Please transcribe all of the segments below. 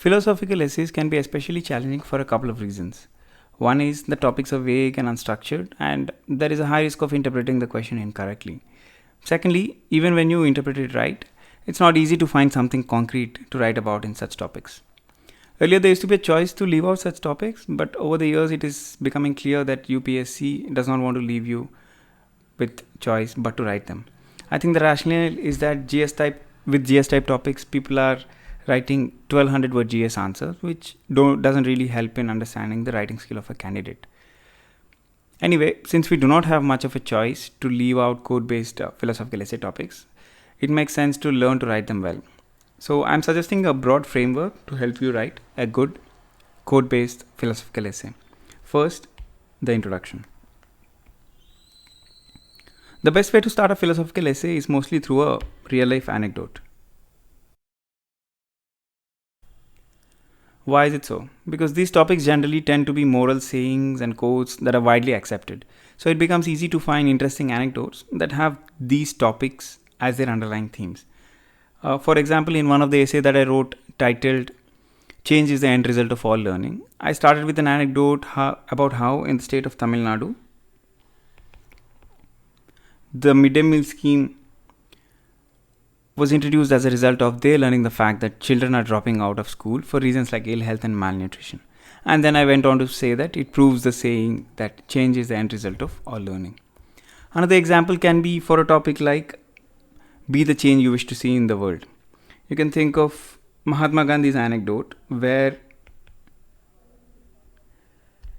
Philosophical essays can be especially challenging for a couple of reasons. One is the topics are vague and unstructured, and there is a high risk of interpreting the question incorrectly. Secondly, even when you interpret it right, it's not easy to find something concrete to write about in such topics. Earlier, there used to be a choice to leave out such topics, but over the years, it is becoming clear that UPSC does not want to leave you with choice but to write them. I think the rationale is that GS type topics, people are writing 1200 word GS answers, which doesn't really help in understanding the writing skill of a candidate. Anyway, since we do not have much of a choice to leave out code-based philosophical essay topics, it makes sense to learn to write them well. So I'm suggesting a broad framework to help you write a good code-based philosophical essay. First, the introduction. The best way to start a philosophical essay is mostly through a real-life anecdote. Why is it so? Because these topics generally tend to be moral sayings and quotes that are widely accepted. So it becomes easy to find interesting anecdotes that have these topics as their underlying themes. For example, in one of the essays that I wrote titled "Change is the End Result of All Learning," I started with an anecdote about how in the state of Tamil Nadu, the midday meal scheme was introduced as a result of their learning the fact that children are dropping out of school for reasons like ill health and malnutrition. And then I went on to say that it proves the saying that change is the end result of all learning. Another example can be for a topic like be the change you wish to see in the world. You can think of Mahatma Gandhi's anecdote where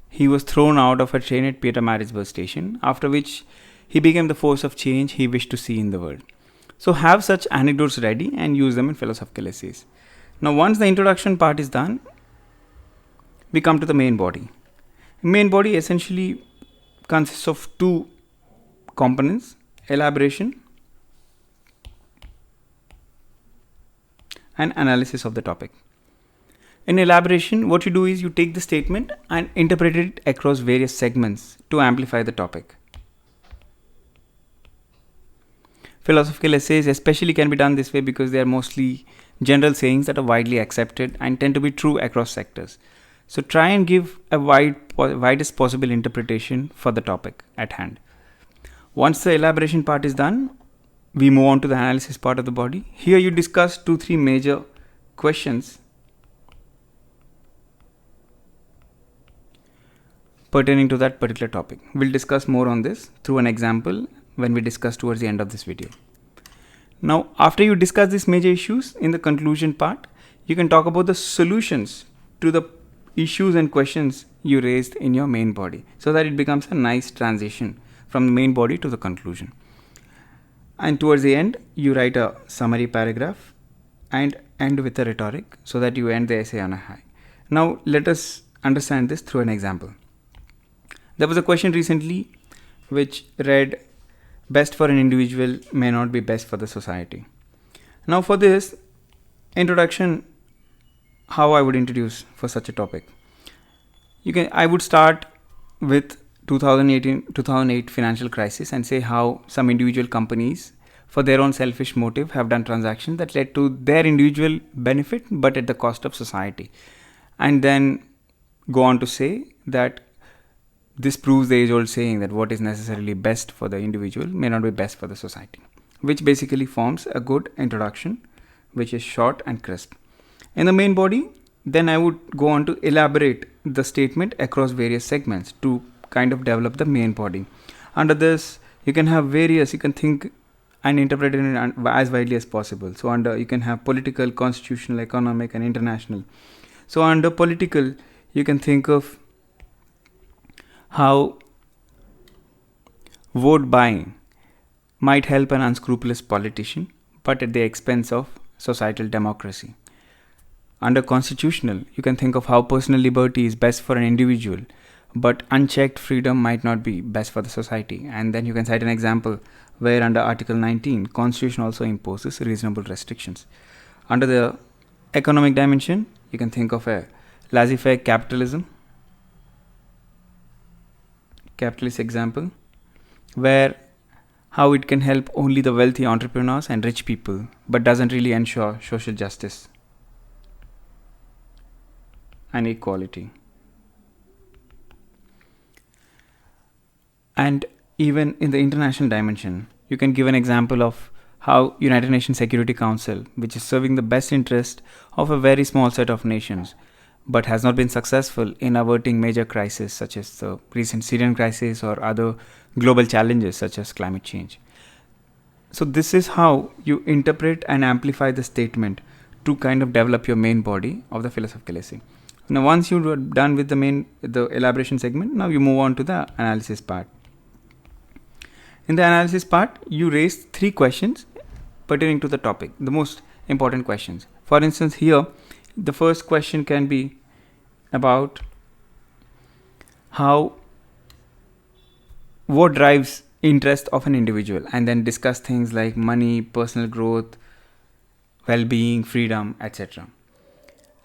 he was thrown out of a train at Pietermaritzburg station, after which he became the force of change he wished to see in the world. So have such anecdotes ready and use them in philosophical essays. Now once the introduction part is done, we come to the main body. Main body essentially consists of two components: elaboration and analysis of the topic. In elaboration, what you do is you take the statement and interpret it across various segments to amplify the topic. Philosophical essays especially can be done this way because they are mostly general sayings that are widely accepted and tend to be true across sectors. So try and give a widest possible interpretation for the topic at hand. Once the elaboration part is done, we move on to the analysis part of the body. Here you discuss 2-3 major questions pertaining to that particular topic. We'll discuss more on this through an example when we discuss towards the end of this video. Now, after you discuss these major issues, in the conclusion part, you can talk about the solutions to the issues and questions you raised in your main body, so that it becomes a nice transition from the main body to the conclusion. And towards the end, you write a summary paragraph and end with a rhetoric so that you end the essay on a high. Now, let us understand this through an example. There was a question recently which read, best for an individual may not be best for the society. Now for this introduction, how I would introduce for such a topic. I would start with 2008 financial crisis and say how some individual companies, for their own selfish motive, have done transactions that led to their individual benefit but at the cost of society. And then go on to say that this proves the age-old saying that what is necessarily best for the individual may not be best for the society, which basically forms a good introduction, which is short and crisp. In the main body, then I would go on to elaborate the statement across various segments to kind of develop the main body. Under this, you can think and interpret it as widely as possible. So you can have political, constitutional, economic, and international. So under political, you can think of how vote buying might help an unscrupulous politician, but at the expense of societal democracy. Under constitutional, you can think of how personal liberty is best for an individual, but unchecked freedom might not be best for the society. And then you can cite an example where under Article 19, Constitution also imposes reasonable restrictions. Under the economic dimension, you can think of a laissez-faire capitalist example, where how it can help only the wealthy entrepreneurs and rich people, but doesn't really ensure social justice. and equality. And even in the international dimension, you can give an example of how United Nations Security Council, which is serving the best interest of a very small set of nations, but has not been successful in averting major crises such as the recent Syrian crisis or other global challenges such as climate change. So this is how you interpret and amplify the statement to kind of develop your main body of the philosophical essay. Now once you're done with the elaboration segment, now you move on to the analysis part. In the analysis part, you raise 3 questions pertaining to the topic, the most important questions. For instance, here, the first question can be about what drives interest of an individual, and then discuss things like money, personal growth, well-being, freedom, etc.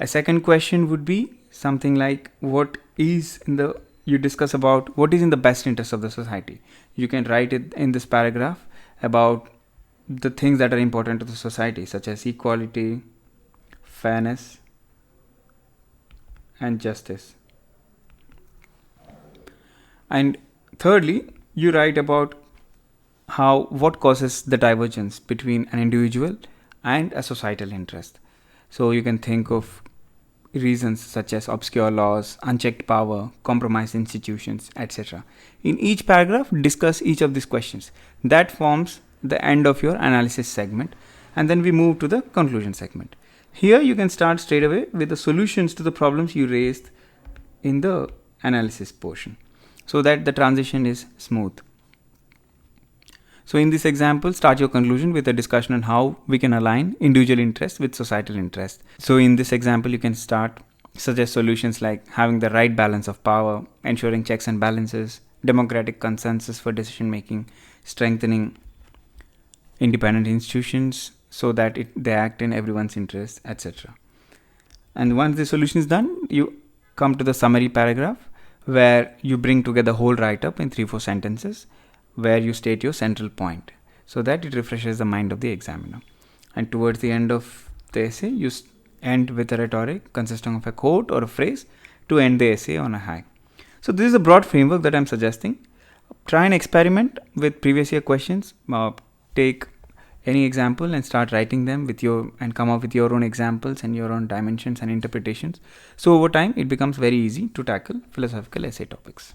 A second question would be something like you discuss about what is in the best interest of the society. You can write it in this paragraph about the things that are important to the society, such as equality, fairness, and justice. And thirdly, you write about what causes the divergence between an individual and a societal interest. So you can think of reasons such as obscure laws, unchecked power, compromised institutions, etc. In each paragraph, discuss each of these questions. That forms the end of your analysis segment, and then we move to the conclusion segment. Here you can start straight away with the solutions to the problems you raised in the analysis portion, so that the transition is smooth. So in this example, start your conclusion with a discussion on how we can align individual interests with societal interests. So in this example, you can suggest solutions like having the right balance of power, ensuring checks and balances, democratic consensus for decision making, strengthening independent institutions so that they act in everyone's interest, etc. And once the solution is done, you come to the summary paragraph where you bring together the whole write-up in 3-4 sentences, where you state your central point so that it refreshes the mind of the examiner. And towards the end of the essay, you end with a rhetoric consisting of a quote or a phrase to end the essay on a high. So this is a broad framework that I'm suggesting. Try and experiment with previous year questions. Take any example and start writing them and come up with your own examples and your own dimensions and interpretations. So over time, it becomes very easy to tackle philosophical essay topics.